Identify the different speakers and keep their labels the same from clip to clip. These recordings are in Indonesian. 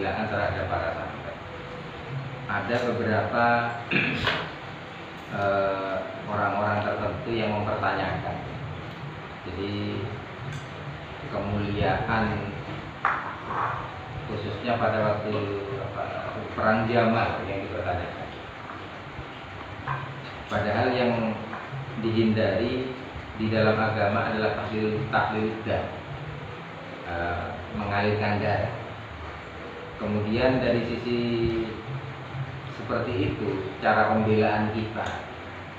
Speaker 1: pembelaan terhadap para sahabat. Ada beberapa orang-orang tertentu yang mempertanyakan, jadi kemuliaan khususnya pada waktu perang Jamal yang dipertanyakan. Padahal yang dihindari di dalam agama adalah tahlil darah, mengalirkan darah. Kemudian dari sisi seperti itu cara pembelaan kita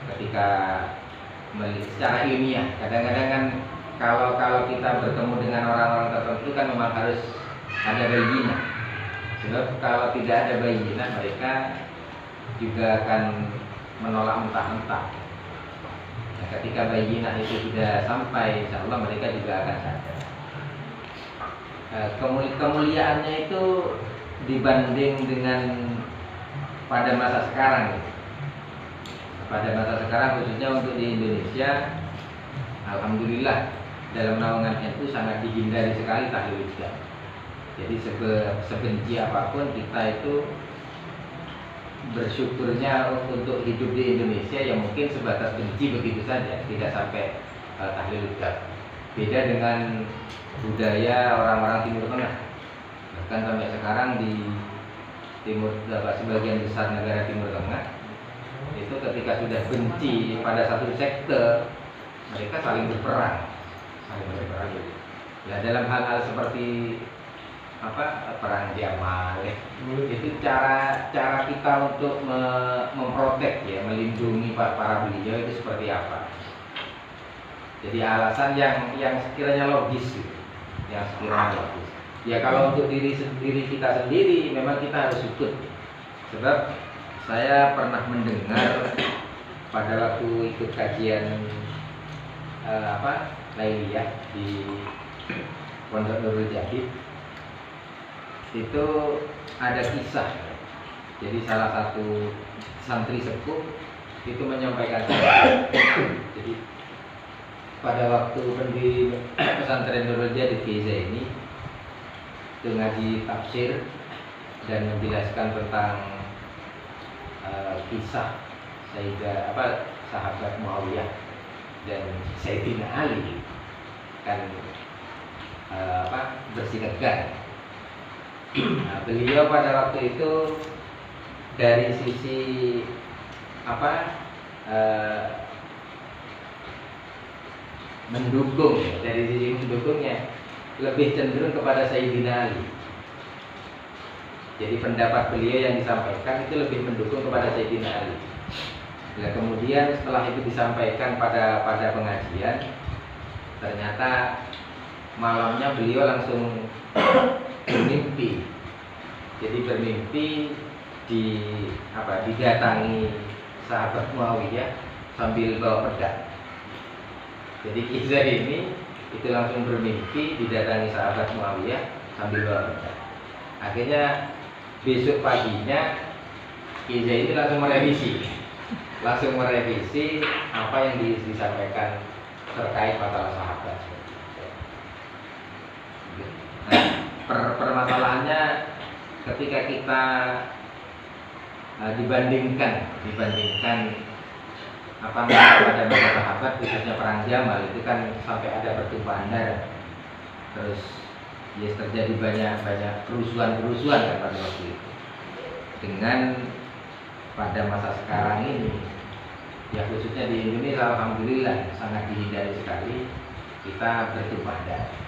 Speaker 1: ketika secara ilmiah, kadang-kadang kan kalau kita bertemu dengan orang-orang tertentu kan memang harus ada bayyinah. Sebab kalau tidak ada bayyinah mereka juga akan menolak mentah-mentah. Nah, ketika bayyinah itu tidak sampai, insya Allah mereka juga akan sadar. Kemuliaannya itu dibanding dengan pada masa sekarang, pada masa sekarang khususnya untuk di Indonesia, alhamdulillah dalam naungan NU sangat dihindari sekali tahlil darah. Jadi sebenci apapun kita itu bersyukurnya untuk hidup di Indonesia yang mungkin sebatas benci begitu saja, tidak sampai tahlil darah. Beda dengan budaya orang-orang Timur Tengah. Bahkan sampai sekarang di sebagian besar negara Timur Tengah itu ketika sudah benci pada satu sekte, mereka saling berperang. Ya, dalam hal-hal seperti perang Jamal, itu cara kita untuk memprotek, ya, melindungi para beliau itu seperti apa. Jadi alasan yang sekiranya logis, gitu. Yang sekiranya logis. Ya kalau untuk diri kita sendiri memang kita harus ikut. Sebab saya pernah mendengar pada waktu ikut kajian Lailiyah di Pondok Nurul Jadid, itu ada kisah. Jadi salah satu santri sepuh itu menyampaikan, jadi pada waktu pendiri pesantren Nurul Jadid ini itu ngaji tafsir dan menjelaskan tentang kisah sahabat Muawiyah dan Sayyidina Ali kan bersitegang. Nah, beliau pada waktu itu dari sisi mendukung, dari sisi mendukungnya lebih cenderung kepada Sayyidina Ali. Jadi pendapat beliau yang disampaikan itu lebih mendukung kepada Sayyidina Ali. Nah, kemudian setelah itu disampaikan pada pengajian, ternyata malamnya beliau langsung bermimpi. Jadi bermimpi didatangi sahabat Muawiyah sambil bawa pedang. Jadi kisah ini itu langsung bermimpi didatangi sahabat Muawiyah sambil bawa pedang. Akhirnya besok paginya kisah ini langsung merevisi apa yang disampaikan terkait masalah sahabat. Nah, permasalahannya ketika kita dibandingkan pada masa sahabat, khususnya perang Jamal itu kan sampai ada pertumpahan darah, terus ya terjadi banyak kerusuhan kan pada waktu itu. Dengan pada masa sekarang ini, ya khususnya di Indonesia, alhamdulillah sangat dihindari sekali kita bertumpah darah.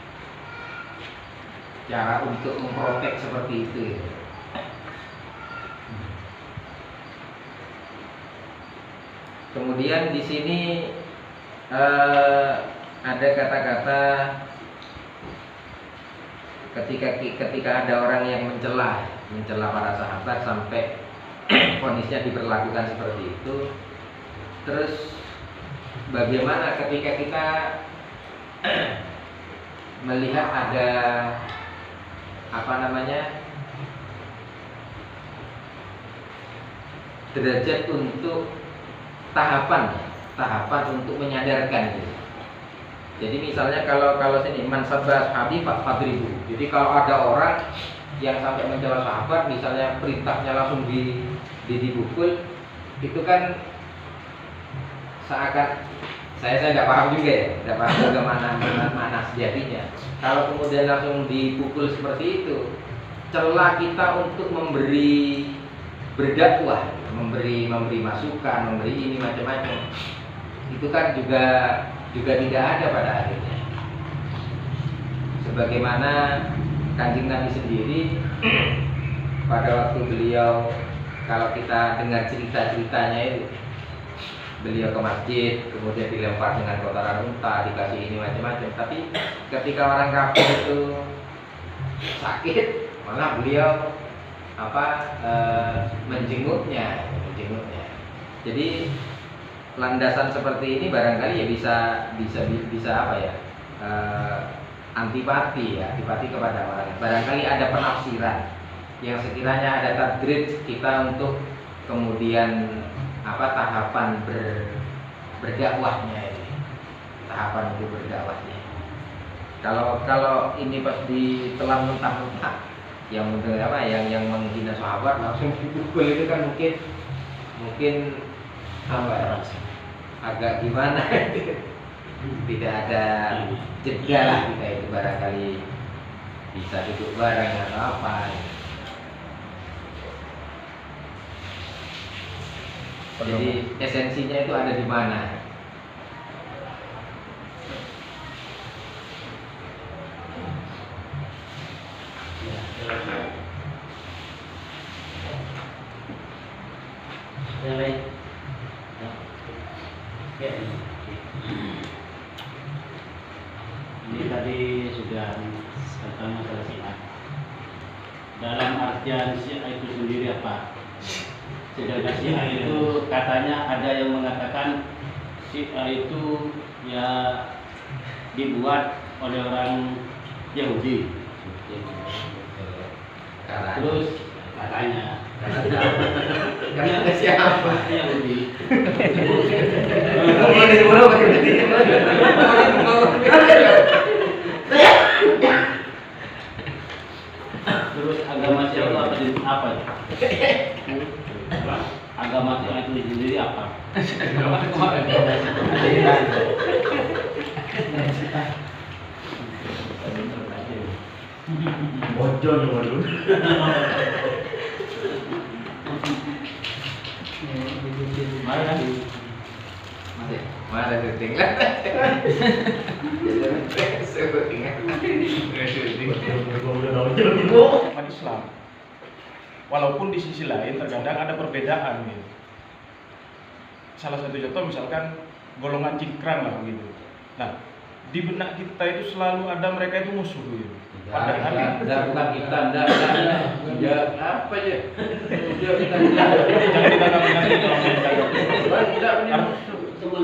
Speaker 1: Cara untuk memprotek seperti itu, ya. Kemudian di sini ada kata-kata ketika ada orang yang mencela para sahabat sampai vonisnya diperlakukan seperti itu. Terus bagaimana ketika kita melihat ada derajat untuk tahapan untuk menyadarkan gitu. Jadi misalnya kalau sini man sabba ashabi fadribu. Jadi kalau ada orang yang sampai mencela sahabat, misalnya perintahnya langsung dipukul, itu kan seakan saya nggak paham juga ya, nggak paham juga mana sejatinya. Kalau kemudian langsung dipukul seperti itu, celah kita untuk memberi berdakwah, memberi masukan, memberi ini macam-macam, itu kan juga tidak ada pada akhirnya. Sebagaimana Kanjeng Nabi sendiri pada waktu beliau, kalau kita dengar cerita-ceritanya itu, beliau ke masjid, kemudian dilempar dengan kotoran unta, dikasih ini macam-macam. Tapi ketika orang kafir itu sakit, malah beliau menjenguknya. Jadi landasan seperti ini barangkali ya bisa antipati kepada orang. Barangkali ada penafsiran yang sekiranya ada tadrid kita untuk kemudian tahapan berdakwahnya ini, tahapan itu berdakwahnya. Kalau ini pas ditelan mentah-mentah, yang menghina sahabat langsung dipukul, itu kan mungkin agak gimana tidak ada jeda lah kita itu, barangkali bisa duduk bareng atau apa. Jadi esensinya itu ada di mana?
Speaker 2: Yang lain? Ya. Ini tadi sudah tentang masalah Syiah. Dalam artian Syiah itu sendiri apa? Sedangkan Syiah itu katanya ada yang mengatakan Syiah itu ya dibuat oleh orang Yahudi. Terus katanya
Speaker 1: Karena siapa?
Speaker 2: Yahudi. Terus agama Syiah itu apa? Agama Syiah itu sendiri apa?
Speaker 3: Bocor dulu.
Speaker 1: Mana syuting lah.
Speaker 3: Umat Islam. Walaupun di sisi lain terkadang ada perbedaan gitu. Salah satu contoh misalkan golongan cingkrang lah gitu. Nah, di benak kita itu selalu ada mereka itu musuh gitu. Padahal
Speaker 1: bukan kita, ya apa ya?
Speaker 3: jangan ditanggapi nanti kalau ditanggapi.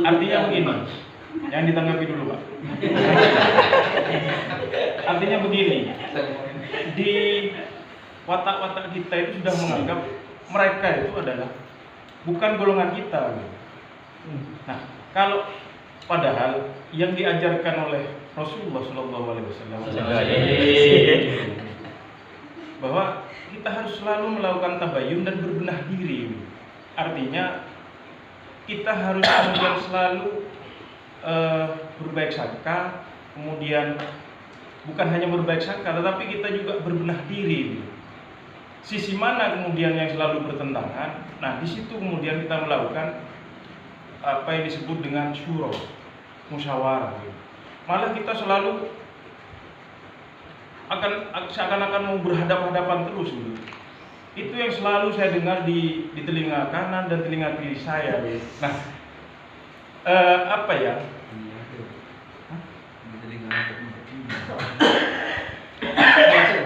Speaker 3: Artinya begini, yang ditanggapi dulu Pak. Artinya begini, di watak-watak kita itu sudah menganggap mereka itu adalah bukan golongan kita gitu. Nah, kalau padahal yang diajarkan oleh Rasulullah SAW bahwa kita harus selalu melakukan tabayun dan berbenah diri. Artinya kita harus kemudian selalu berbaik sangka, kemudian bukan hanya berbaik sangka, tetapi kita juga berbenah diri. Sisi mana kemudian yang selalu bertentangan? Nah, di situ kemudian kita melakukan apa yang disebut dengan syuro, musyawarah. Malah kita selalu seakan-akan mau berhadapan-hadapan terus gitu. Itu yang selalu saya dengar di telinga kanan dan telinga kiri saya. Nah,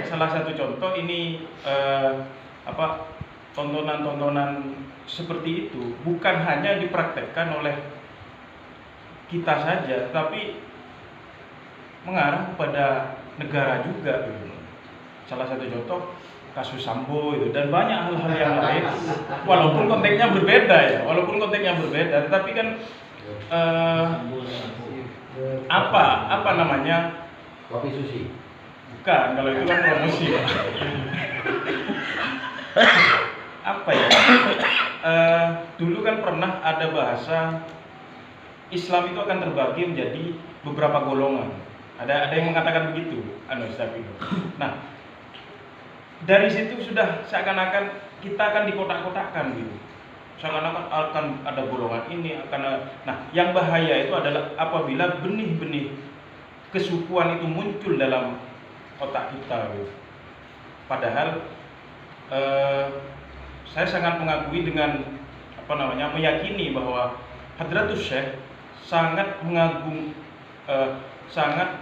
Speaker 3: salah satu contoh ini tontonan-tontonan seperti itu bukan hanya dipraktekkan oleh kita saja, tapi mengarah kepada negara juga gitu. Salah satu contoh kasus Sambo itu dan banyak hal-hal yang lain. Walaupun konteksnya berbeda, tetapi kan apa namanya?
Speaker 1: Kopi sushi.
Speaker 3: Bukan, kalau itu kan promosi ya. Apa ya? Dulu kan pernah ada bahasa Islam itu akan terbagi menjadi beberapa golongan. Ada yang mengatakan begitu, Ustaz itu. Nah, dari situ sudah seakan-akan kita akan dikotak-kotakkan gitu. Seakan-akan akan ada golongan ini, nah, yang bahaya itu adalah apabila benih-benih kesukuan itu muncul dalam otak kita gitu. Padahal saya sangat mengakui dengan meyakini bahwa Hadratus Syekh sangat sangat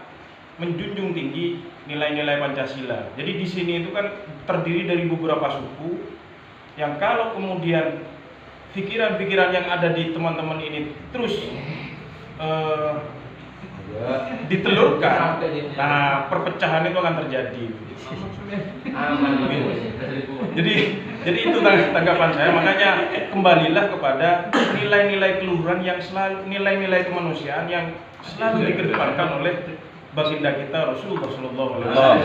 Speaker 3: menjunjung tinggi nilai-nilai Pancasila. Jadi di sini itu kan terdiri dari beberapa suku yang kalau kemudian pikiran-pikiran yang ada di teman-teman ini terus ditelurkan, nah perpecahan itu akan terjadi. Jadi itu tanggapan saya. Makanya kembalilah kepada nilai-nilai keluhuran yang selalu, nilai-nilai kemanusiaan yang selalu dikedepankan oleh baginda kita Rasulullah Sallallahu Alaihi Wasallam.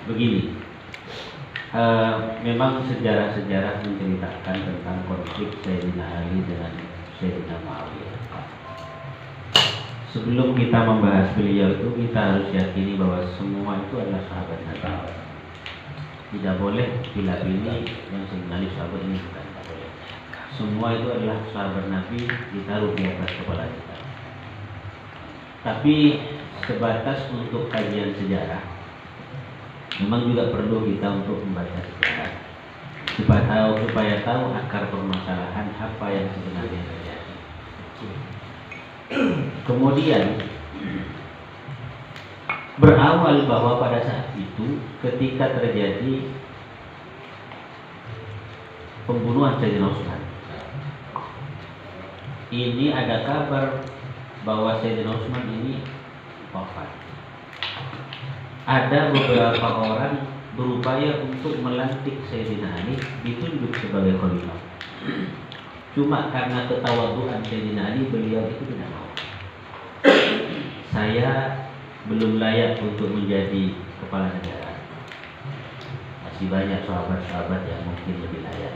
Speaker 2: Begini, memang sejarah-sejarah menceritakan tentang konflik Sayyidina Ali dengan Sayyidina Muawiyah. Sebelum kita membahas beliau itu, kita harus yakini bahwa semua itu adalah sahabat Nabi. Tidak boleh pilih-pilih yang Sayyidina Ali sahabat ini, bukan, tidak boleh. Semua itu adalah sahabat Nabi, ditaruh di atas kepala kita. Tapi sebatas untuk kajian sejarah, memang juga perlu kita untuk membaca sejarah supaya tahu akar permasalahan apa yang sebenarnya terjadi. Kemudian berawal bahwa pada saat itu ketika terjadi pembunuhan Sayyidina Utsman, ini ada kabar bahwa Sayyidina Utsman ini wafat. Ada beberapa orang berupaya untuk melantik Sayyidina Ali ditunjuk sebagai khalifah. Cuma karena ketawaduan Sayyidina Ali, beliau itu tidak mau. Saya belum layak untuk menjadi kepala negara. Masih banyak sahabat-sahabat yang mungkin lebih layak.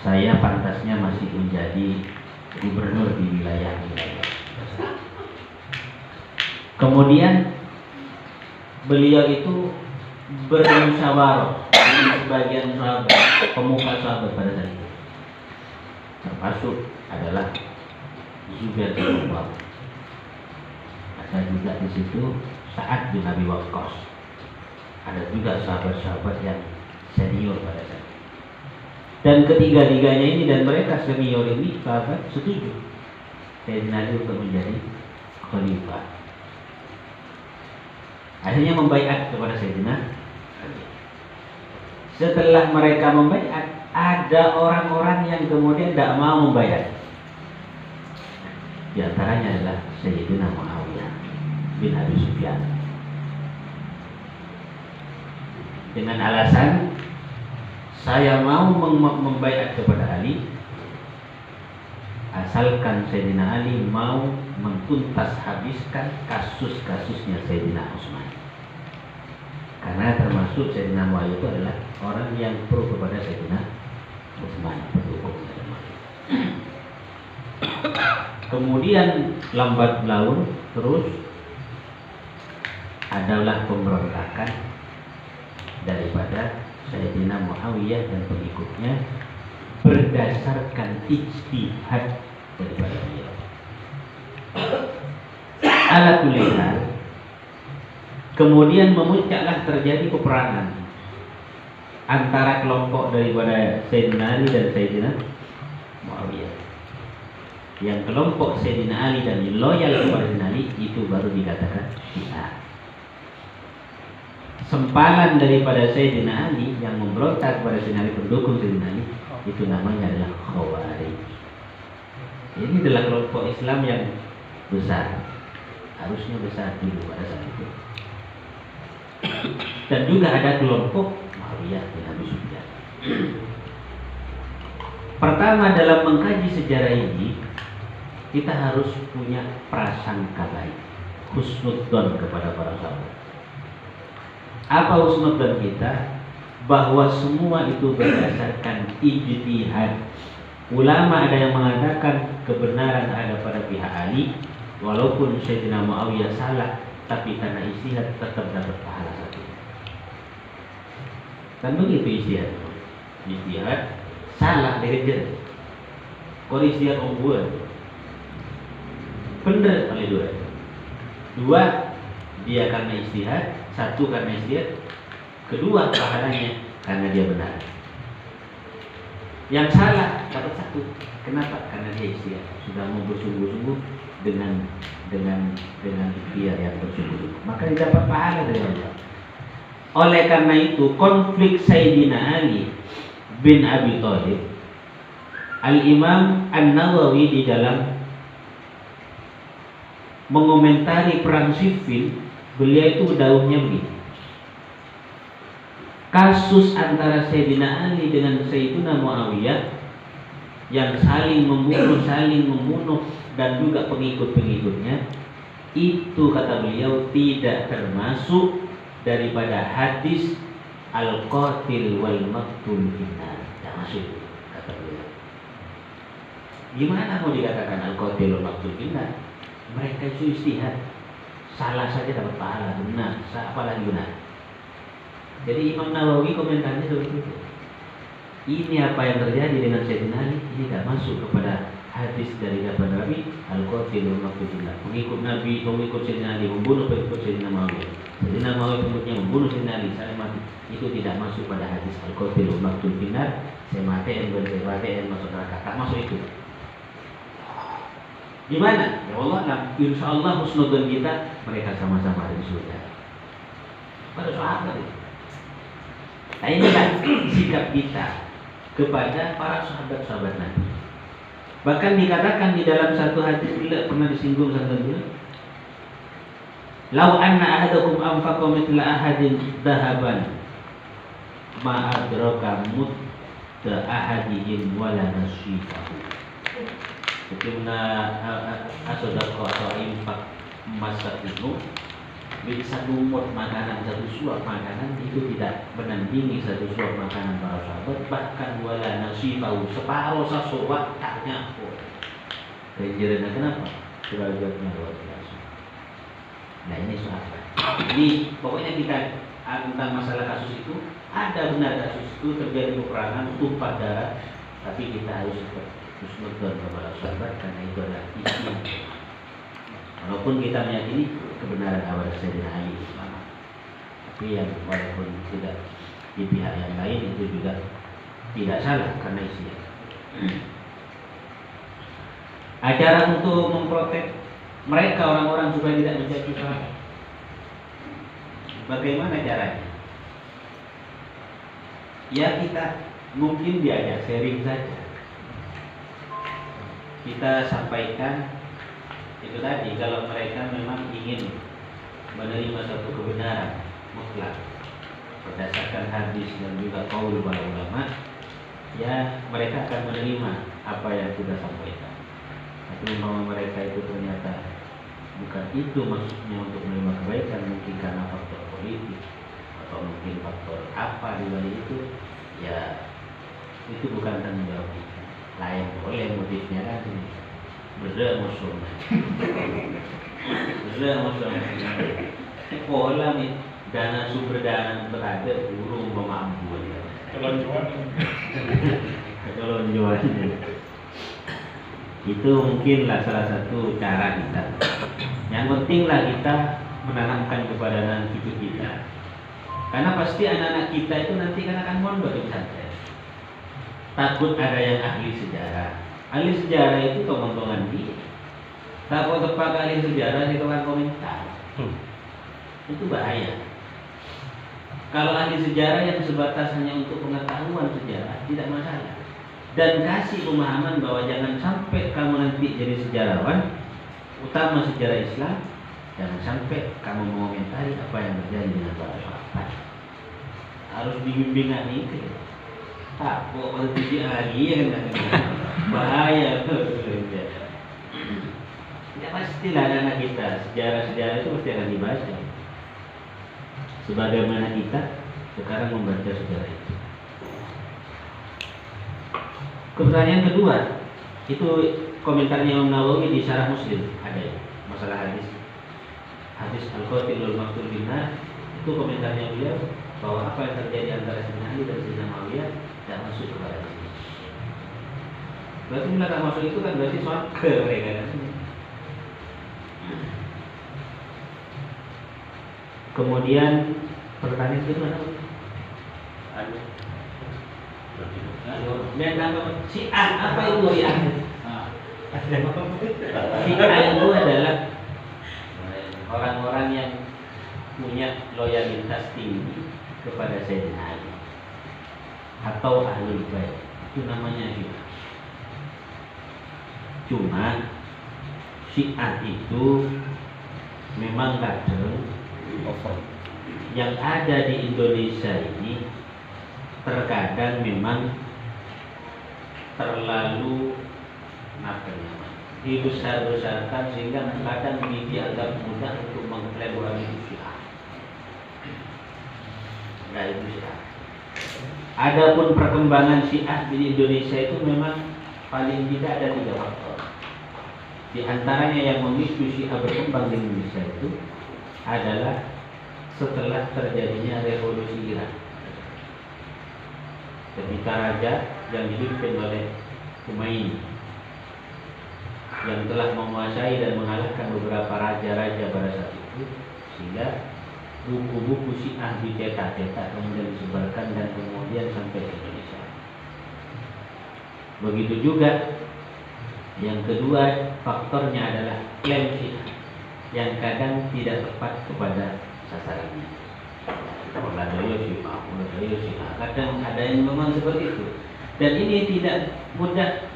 Speaker 2: Saya pantasnya masih menjadi gubernur di wilayah-wilayah. Kemudian beliau itu bermusyawarah dengan sebagian sahabat, pemuka sahabat pada saat itu, termasuk adalah Zubair bin Awwam. Ada juga di situ Sa'ad bin Abi Waqqas. Ada juga sahabat-sahabat yang senior pada saat itu. Dan ketiga-tiganya ini dan mereka senior ini sahabat setuju Sayyidina Ali untuk menjadi khalifah. Akhirnya membaiat kepada Sayyidina Ali. Setelah mereka membaiat, ada orang-orang yang kemudian tidak mau membaiat. Di antaranya adalah Sayyidina Muawiyah bin Abi Sufyan. Dengan alasan saya mau membaiat kepada Ali asalkan Sayyidina Ali mau mentuntas habiskan kasus-kasusnya Sayyidina Utsman. Karena termasuk Sayyidina Muawiyah itu adalah orang yang pro kepada Sayyidina Utsman, pendukung Sayyidina Muawiyah. Kemudian lambat laun terus adalah pemberontakan daripada Sayyidina Muawiyah dan pengikutnya berdasarkan ijtihad daripada beliau. Ala kulli hal, kemudian memuncaklah terjadi peperangan antara kelompok daripada Sayyidina Ali dan Sayyidina Muawiyah. Yang kelompok Sayyidina Ali dan loyal kepada Sayyidina Ali itu baru dikatakan Syiah. Sempalan daripada Sayyidina Ali yang memberontak kepada Sayyidina Ali, pendukung Sayyidina Ali, itu namanya adalah Khawarij. Ini adalah kelompok Islam yang besar, harusnya besar dulu pada saat itu. Dan juga ada kelompok Muawiyah bin Abi Sufyan. Pertama, dalam mengkaji sejarah ini kita harus punya prasangka baik, husnudzon kepada para sahabat. Apa husnudzon kita? Bahwa semua itu berdasarkan ijtihad. Ulama ada yang mengatakan kebenaran ada pada pihak Ali, walaupun Sayyidina Muawiyah salah, tapi karena ijtihad tetap dapat pahala satu. Kan begitu ijtihad. Ijtihad salah dikejar. Kalau ijtihad buat benar oleh dua dia karena ijtihad, satu karena ijtihad, kedua pahalanya karena dia benar. Yang salah dapat satu. Kenapa? Karena dia ijtihad, sudah mau bersungguh-sungguh dengan ikhtiar yang bersungguh-sungguh, maka dia dapat pahala dari Allah. Oleh karena itu, konflik Sayyidina Ali bin Abi Thalib, Al-Imam An-Nawawi di dalam mengomentari perang Siffin, beliau itu daunnya begini. Kasus antara Sayyidina Ali dengan Sayyidina Muawiyah yang saling membunuh dan juga pengikut-pengikutnya, itu kata beliau tidak termasuk daripada hadis al-qatil wal maqtul finnar. Tidak masuk, kata beliau. Gimana mau dikatakan al-qatil wal maqtul finnar? Mereka itu ijtihad, salah saja dapat pahala, benar, apalagi benar. Jadi Imam Nawawi komentarnya seperti itu. Ini apa yang terjadi dengan Sayyidina Ali, ini tidak masuk kepada hadis dari Nabi al-qatil wal maqtul finnar. Pengikut Nabi, pengikut Sayyidina Ali membunuh pengikut Sayyidina Muawiyah. Sayyidina Muawiyah pengikutnya membunuh Sayyidina Ali, saya mati. Itu tidak masuk pada hadis al-qatil wal maqtul finnar. Saya mati dan masuk neraka. Tak masuk itu. Gimana? Ya Allah, insya Allah husnudzon kita mereka sama-sama ada di surga. Pada sahabat itu. Nah, inilah sikap kita kepada para sahabat-sahabat Nabi. Bahkan dikatakan di dalam satu hadis, pernah disinggung sangat. Lau anna ahadakum anfaqa mithla ahadin dahaban ma adraka mutta ahadihim wala nasifahu. Bagaimana asodako atau infak masak itu bisa lumut makanan, satu suap makanan itu tidak menandingi satu suap makanan para sahabat, bahkan wala nasifahu, separuh sasuap tak nyapu. Kejarannya kenapa? Derajatnya luar biasa. Nah, ini sahabat. Jadi pokoknya kita tentang masalah kasus itu, ada benar kasus itu terjadi peperangan, tumpah darah, tapi kita harus husnudzon kepada sahabat karena itu adalah ijtihad. Walaupun kita meyakini kebenaran awal Sayyidina Ali Islam, tapi yang walaupun tidak di pihak yang lain itu juga tidak salah karena ijtihad. Acara untuk memprotek mereka orang-orang supaya tidak menjadi sahabat. Bagaimana caranya? Ya kita mungkin diajak sharing saja. Kita sampaikan itu tadi, kalau mereka memang ingin menerima satu kebenaran mutlak berdasarkan hadis dan juga qaul para ulama, ya mereka akan menerima apa yang kita sampaikan. Tapi memang mereka itu ternyata bukan itu maksudnya untuk menerima kebaikan, mungkin karena faktor politik atau mungkin faktor apa di balik itu, ya itu bukan tanggung jawab kita. Lain boleh motifnya kan ini beda musuh pola nih, dana sumber dana berada burung memampu kelonjuan itu mungkinlah salah satu cara kita. Yang pentinglah kita menanamkan kepada anak cucu kita, karena pasti anak-anak kita itu nanti kan akan mondok di pesantren. Takut ada yang ahli sejarah. Ahli sejarah itu keuntungan dia. Takut tepat ahli sejarah itu kan komentar. Itu bahaya. Kalau ahli sejarah yang sebatas hanya untuk pengetahuan sejarah tidak masalah. Dan kasih pemahaman bahwa jangan sampai kamu nanti jadi sejarawan, utama sejarah Islam, jangan sampai kamu mengomentari apa yang terjadi dengan para sahabat. Harus dibimbingan itu. Tak, kok politisi lagi ya kan? Bahaya. Ya pastilah anak kita, sejarah-sejarah itu pasti akan dibaca. Sebagaimana kita sekarang membaca sejarah itu. Pertanyaan kedua, itu komentarnya Imam Nawawi di Syarah Muslim ada ya, masalah hadis Al-Qatilul Maqtul Binnar, itu komentarnya beliau bahwa apa yang terjadi antara Sayyidina Ali dan Sayyidina Muawiyah tidak masuk kepada sini. Berarti bila tak masuk itu kan berarti soal ke mereka kan. Kemudian pertanyaan kedua Syiah apa itu Syiah? Syiah itu adalah orang-orang yang punya loyalitas tinggi kepada Sayyidina Ali atau Ahlul Bait, itu namanya Syiah. Cuma Syiah itu memang kadang yang ada di Indonesia ini terkadang memang terlalu dibesar-besarkan sehingga kadang dianggap mudah untuk mengklaim bahwa itu Syiah. Nah, itu Syiah. Adapun perkembangan Syiah di Indonesia itu memang paling tidak ada 3 faktor. Di antaranya yang memicu Syiah berkembang di Indonesia itu adalah setelah terjadinya revolusi Irak. Ketika raja yang dipimpin oleh Khomeini yang telah menguasai dan mengalahkan beberapa raja-raja pada saat itu, sehingga buku-buku Syiah dicetak-cetak kemudian disebarkan dan kemudian sampai ke Indonesia. Begitu juga yang kedua faktornya adalah klaim Syiah yang kadang tidak tepat kepada sasarannya. Kadang ada yang memang seperti itu. Dan ini tidak mudah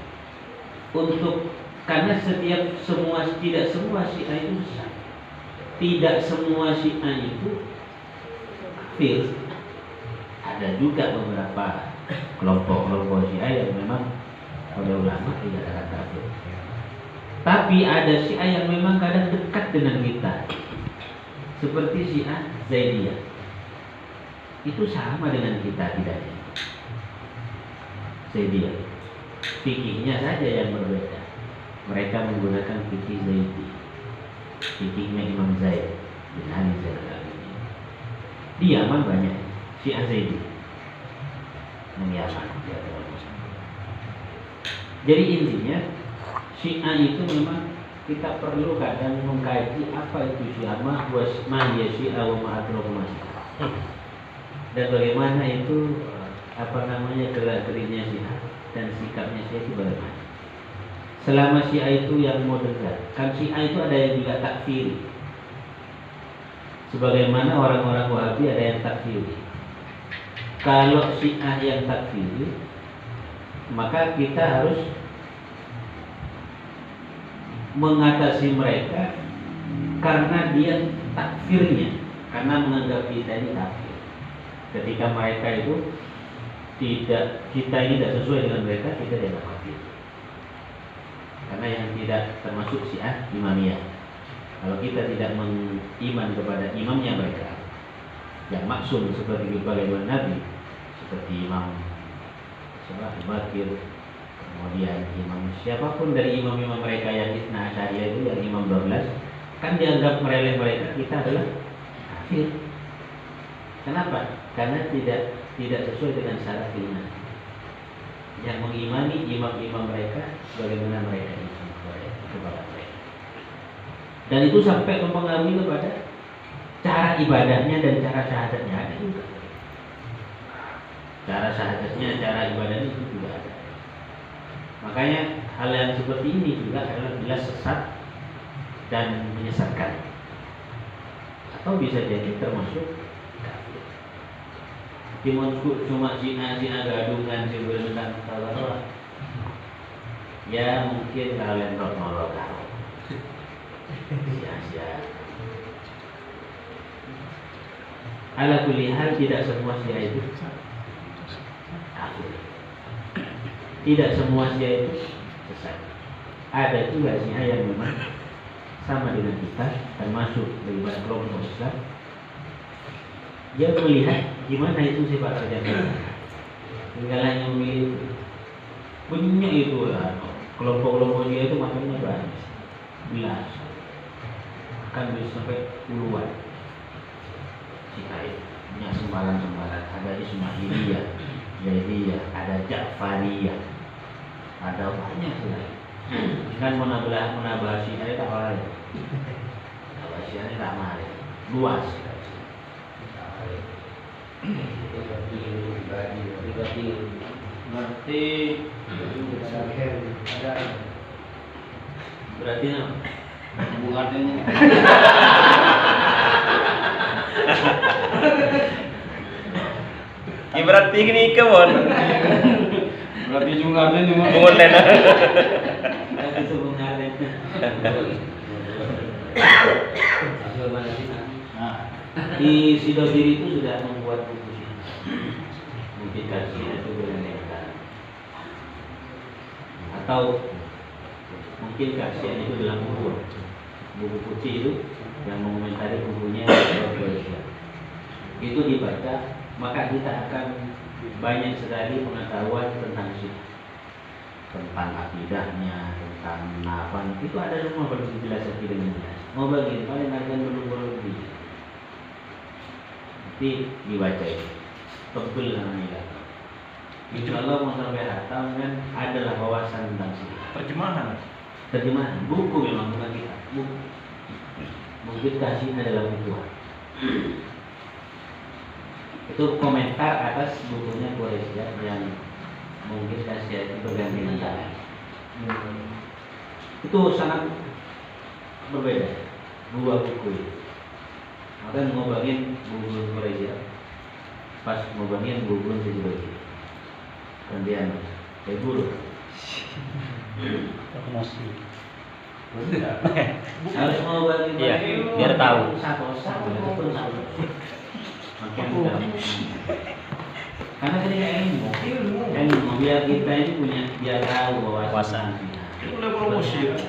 Speaker 2: untuk, karena tidak semua Syiah itu besar. Tidak semua Syiah itu kafir. Ada juga beberapa kelompok Syiah yang memang oleh ulama tidak ada kafir. Tapi ada Syiah yang memang kadang dekat dengan kita. Seperti Syiah Zaidiyah. Itu sama dengan kita tidak? Zaidiyah. Fikihnya saja yang berbeda. Mereka menggunakan fikih Zaidi. Fikihnya Imam Zaid bin Ali Zaid. Di Yaman banyak Syiah Zaidi. Yaman. Jadi intinya Syiah itu memang kita perlu kadang mengkaji apa itu Syiah, mahya Syiah wa ma'adrakum dan bagaimana itu gerak-geriknya Syiah dan sikapnya Syiah itu bagaimana. Selama Syiah itu yang modern, kan Syiah itu ada yang juga takfiri. Sebagaimana orang-orang Wahabi ada yang takfiri. Kalau Syiah yang takfiri, maka kita harus mengatasi mereka karena dia takfirnya, karena menganggap kita ini kafir. Ketika mereka itu kita ini tidak sesuai dengan mereka, kita tidak kafir. Karena yang tidak termasuk Syiah Imamiyah. Kalau kita tidak mengiman kepada imamnya mereka yang maksum seperti bagaimana Nabi, seperti Imam Abu Bakar, kemudian imam siapapun dari imam-imam mereka yang Ithna Asyariyah itu, yang imam 12, kan dianggap mereleh mereka, kita adalah kafir. Kenapa? Karena tidak sesuai dengan syarat iman. Yang mengimani imam-imam mereka bagaimana mereka iman kepada mereka. Dan itu sampai mempengaruhi kepada cara ibadahnya dan cara syahadatnya ada juga. Cara syahadatnya, cara ibadahnya itu juga ada. Makanya hal yang seperti ini juga adalah jelas sesat dan menyesatkan, atau bisa jadi termasuk kafir. Cuma Cina gadungan tentang tawaroh. Ya mungkin kalian nolok sia-sia. Ala kulli hal tidak semua Syiah itu kafir. kafir. Tidak semua Syiah itu sesat. Ada juga Syiah yang memang sama dengan kita, termasuk daripada kelompok Islam. Dia melihat gimana itu sifat kerja mereka. Tinggal hanya memilih itu. Punya itu kelompok-kelompok dia itu makanya banyak, belas, akan bisa sampai puluhan. Syiah punya sembalan-sembalan. Ada Ismailiyah, Zaidiyah, ada Ja'fariyah, ada banyak sekali. Kan menambah Syiah tak boleh. Menambah Syiah tak boleh. Luas. Berarti hubungannya
Speaker 3: berarti gini kebon.
Speaker 1: Berarti juga cuma
Speaker 3: Bungulan.
Speaker 2: Di Sidodiri itu sudah membuat buku ini. Mungkin kasih itu benar atau mungkin kasihan itu dalam buku putih itu yang mengomentari bukunya itu dibaca, maka kita akan banyak sekali pengetahuan tentang Syiah, tentang akidahnya, tentang nafan itu ada semua penjelasan dengan jelas. Mau bagaimana akan belum nanti dibaca itu tebel namanya. Insya Allah mau sampai hatam kan adalah wawasan tentang Syiah. Terjemahan buku memang bukan kita buku. Mungkin kasih adalah buku. Itu komentar atas bukunya Quraisy yang mungkin kasih itu bergandengan tangan. Itu sangat berbeda dua buku itu. Maka ngobangin buku Quraisy pas ngobangin buku Sidodiri. Kemudian saya guru harus mau bagi
Speaker 3: biar tahu.
Speaker 2: Karena ketika ilmu biar kita ini punya biar tahu wawasan.
Speaker 3: Itu udah promosi ya.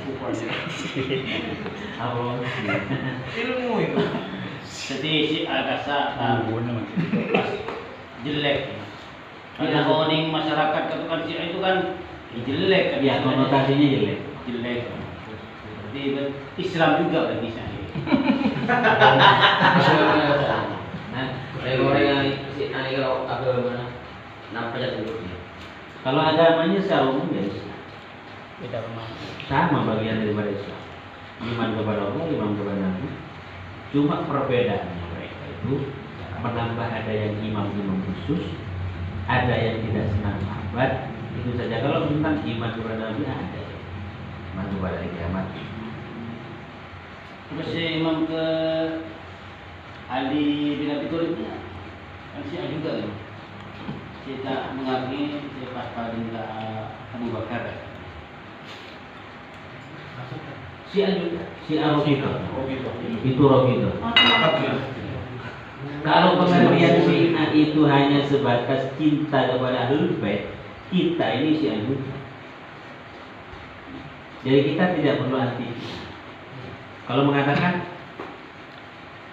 Speaker 3: Ilmu itu.
Speaker 4: Jadi agak jelek. Ada warning masyarakat katakan Syiah itu kan jelek kan
Speaker 2: Ya konotasinya jelek.
Speaker 4: Jadi Islam juga bagi saya.
Speaker 2: Kalau agama kalau agamanya secara umum ya Islam. Sama bagian daripada Islam. Iman kepada Allah, iman kepada Nabi. Cuma perbedaannya mereka itu menambah ada yang imam-imam khusus, ada yang tidak senang abad. Itu saja. Kalau tentang iman kepada Nabi ada. Iman kepada kiamat.
Speaker 4: Terus imam ke Ali bin Abi Thalib kan Syiah juga kan. Kita mengakui pas pada Abu Bakar.
Speaker 2: Syiah juga. Syiah Rafidah. Itu Rafidah. Kalau pengertian Syiah itu hanya sebatas cinta kepada Ahlul Bait, kita ini Syiah juga. Jadi kita tidak perlu anti. Kalau mengatakan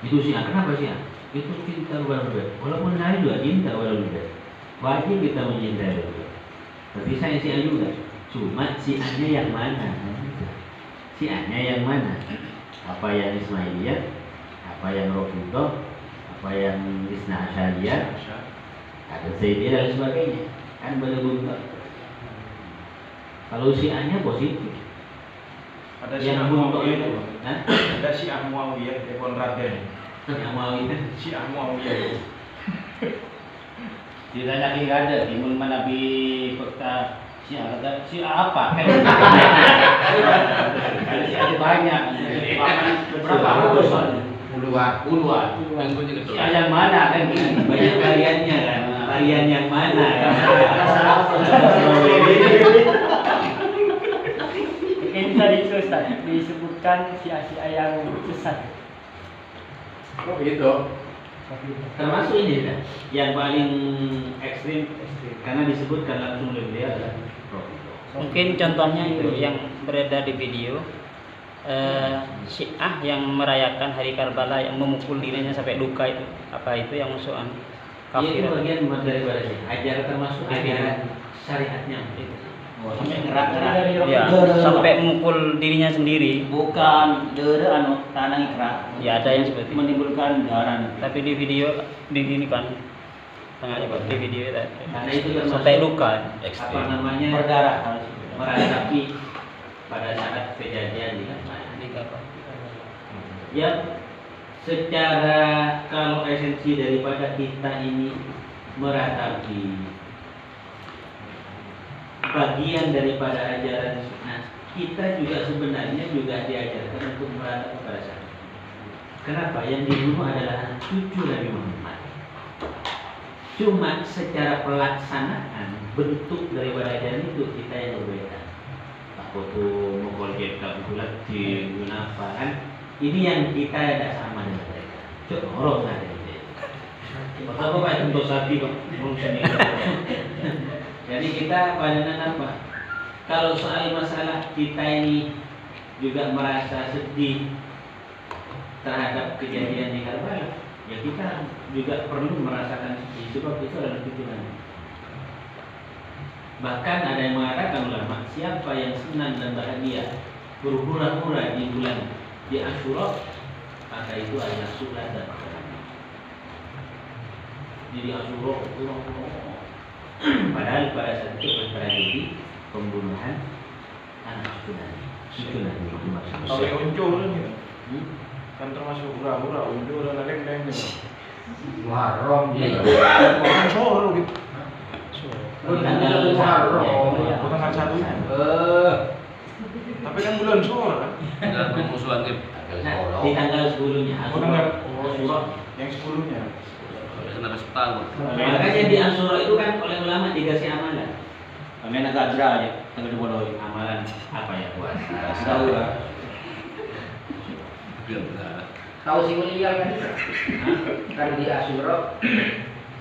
Speaker 2: itu Syiah, kenapa Syiah? Itu cinta kepada Ahlul Bait. Walaupun saya juga cinta kepada Ahlul Bait, wajib kita mencintai Ahlul Bait. Tapi saya Syiah juga. Cuma Syiahnya yang mana? Syiahnya yang mana? Apa yang Ismailiyah? Apa yang Rafidah? Apa yang Isna Asyariyah? Ada Zaidiyah dan sebagainya. Kan benar-benar. Kalau Syiahnya positif.
Speaker 3: Ada
Speaker 2: yang
Speaker 3: Syiah
Speaker 2: untuk
Speaker 3: Muawiyah
Speaker 2: itu.
Speaker 3: itu. Ada Syiah Muawiyah di Konraden.
Speaker 2: Yang mau itu
Speaker 3: Syiah Muawiyah.
Speaker 4: Tidak lagi ada timun Nabi peka Syiah kata Syiah apa? Syiah banyak. Berapa puluhan. Syiah yang mana kan?
Speaker 2: banyak variannya kan. Varian yang mana kan?
Speaker 5: Ini tadi itu Ustaz, disebutkan Syiah yang sesat.
Speaker 1: Oh gitu.
Speaker 2: Termasuk ini kan, yang paling ekstrim karena disebutkan langsung oleh beliau adalah Profito.
Speaker 4: Mungkin contohnya itu yang beredar di video, Syiah yang merayakan hari Karbala yang memukul dirinya sampai luka itu, apa itu yang musuhan kafir?
Speaker 2: Itu bagian daripada ajaran, termasuk ajaran syariatnya.
Speaker 4: Sampai gerak-gerak, ya, sampai memukul dirinya sendiri.
Speaker 5: Bukan tanah kerak.
Speaker 4: Ya ada yang seperti itu.
Speaker 5: Menimbulkan darah.
Speaker 4: Tapi di video di ini kan tengahnya Pak, di video itu
Speaker 2: Karena itu termasuk
Speaker 4: sampai luka.
Speaker 2: apa namanya
Speaker 5: Berdarah.
Speaker 2: meratapi pada saat kejadian di Karbala. Ya, secara kalau esensi daripada kita ini meratapi bagian daripada ajaran Syiah, kita juga sebenarnya juga diajarkan untuk meratap kepada sana. Kenapa? Yang dibunuh adalah anak cucu Nabi Muhammad. Cuma secara pelaksanaan bentuk daripada ajaran itu kita yang berbeda. Foto mukul kita bulat di apa kan? Ini yang kita tidak sama dengan mereka. Orang ada ini. Pertama Pak contoh sapi Pak, jadi kita pada apa? Kalau soal masalah kita ini juga merasa sedih terhadap kejadian di Karbala, ya kita juga perlu merasakan sedih sebab itu adalah tujuan. Bahkan ada yang mengatakan ulama, siapa yang senang dan bahagia berhura-hura di bulan di Asyura, maka itu adalah surat dan makanan. Jadi Asyura padahal pada saat itu tragedi pembunuhan anak cucu Nabi Muhammad.
Speaker 3: Kalau unjuk kan termasuk hura-hura, unjuk dan leng-leng.
Speaker 1: Muharram ya.
Speaker 3: Bukan Soro gitu.
Speaker 2: Tanggal
Speaker 1: Muharram.
Speaker 3: Bukan tanggal 1. Tapi kan bulan Soro kan.
Speaker 6: Enggak permusuhan gitu.
Speaker 2: Nah, di tanggal sebelumnya
Speaker 3: Bukan
Speaker 2: Asyura.
Speaker 3: yang sebelumnya.
Speaker 6: Sampai setahun.
Speaker 2: Makanya di Asyura itu kan oleh ulama dikasih amalan.
Speaker 5: Kami agak gerah aja, tengah dibodoh.
Speaker 2: Amalan apa ya puasa?
Speaker 5: Tahu lah.
Speaker 1: Tahu si mulia kan? Kan di Asyura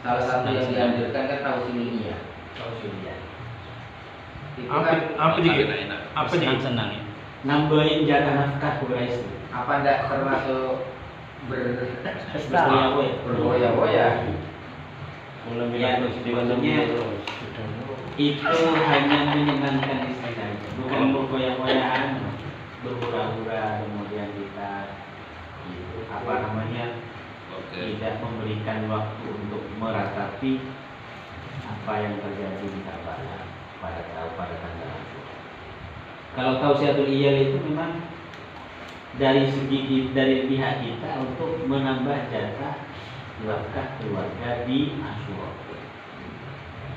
Speaker 1: salah satu yang dianjurkan kan tahu si mulia.
Speaker 2: Tahu sudah.
Speaker 1: Itu
Speaker 3: Apa
Speaker 1: kan
Speaker 3: apa jadi? Apa jadi?
Speaker 4: Senang-senang ya.
Speaker 2: Nambahin jatah nafkah kepada istri.
Speaker 1: apa ndak termasuk berboya-boya?
Speaker 2: Ya, maksudnya itu hanya menyenangkan istri saja, bukan bergoyah-goyahan, berhura-hura kemudian kita apa namanya tidak memberikan waktu untuk meratapi apa yang terjadi di Karbala pada tanggal itu. Kalau tausiatul iyal itu memang dari pihak kita untuk menambah jatah nafkah keluarga di Asyura.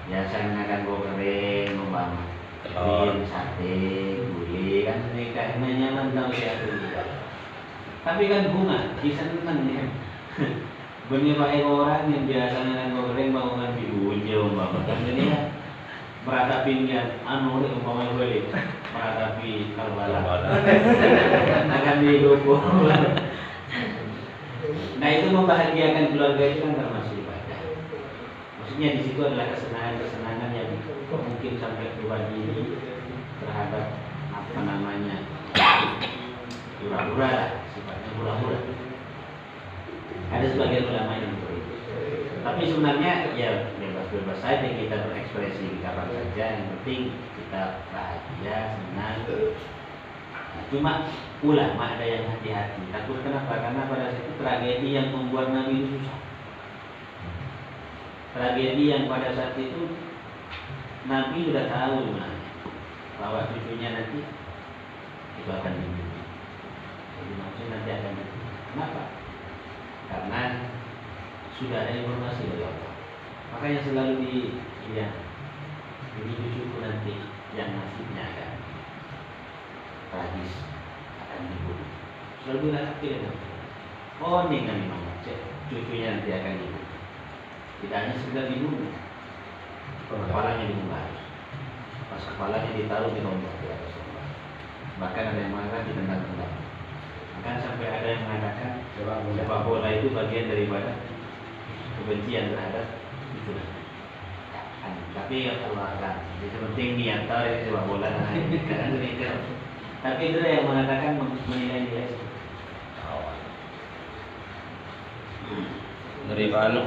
Speaker 2: Biasanya kan goreng, umpama telur, sate, gulai kan mereka nyaman tausiatul iyal. Tapi kan bunga, kisah senang ya. Benih pakai orang yang biasanya kan goreng mau ngambil bujo umpama kan jadi ya meratapi niat anu umpama boleh meratapi Karbala akan didukung. Nah itu membahagiakan keluarga itu kan termasuk ibadah. Maksudnya di situ adalah kesenangan yang mungkin sampai berbagi terhadap apa namanya hura-hura lah, sifatnya hura-hura. Ada sebagian ulama yang seperti itu. Tapi sebenarnya ya bebas-bebas saja kita berekspresi kapan saja, yang penting kita bahagia, senang. Nah, cuma ulama ada yang hati-hati. Takut kenapa? Karena pada saat itu tragedi yang membuat Nabi itu susah. Tragedi yang pada saat itu Nabi sudah tahu bahwa cucunya nanti itu akan dibunuh. Jadi maksudnya nanti akan dibunuh. Kenapa? Karena sudah ada informasi dari Allah. Makanya selalu ini cucuku nanti yang nasibnya akan tragis, akan dibunuh. Selalu bilang oh ini Nabi Muhammad, cucunya nanti akan dibunuh. Tidak hanya sekedar dibunuh, kepalanya dibungkus. Pas kepalanya ditaruh di tombak di atas tombak. Bahkan ada yang mengatakan ditendang-tendang. Bahkan sampai ada yang mengatakan sepak bola itu bagian daripada kebencian terhadap itu. Tapi ya keluarkan. Jadi penting niatan itu sepak bola kan itu. Tapi itu yang mengatakan menilai dia.
Speaker 6: Dari mana?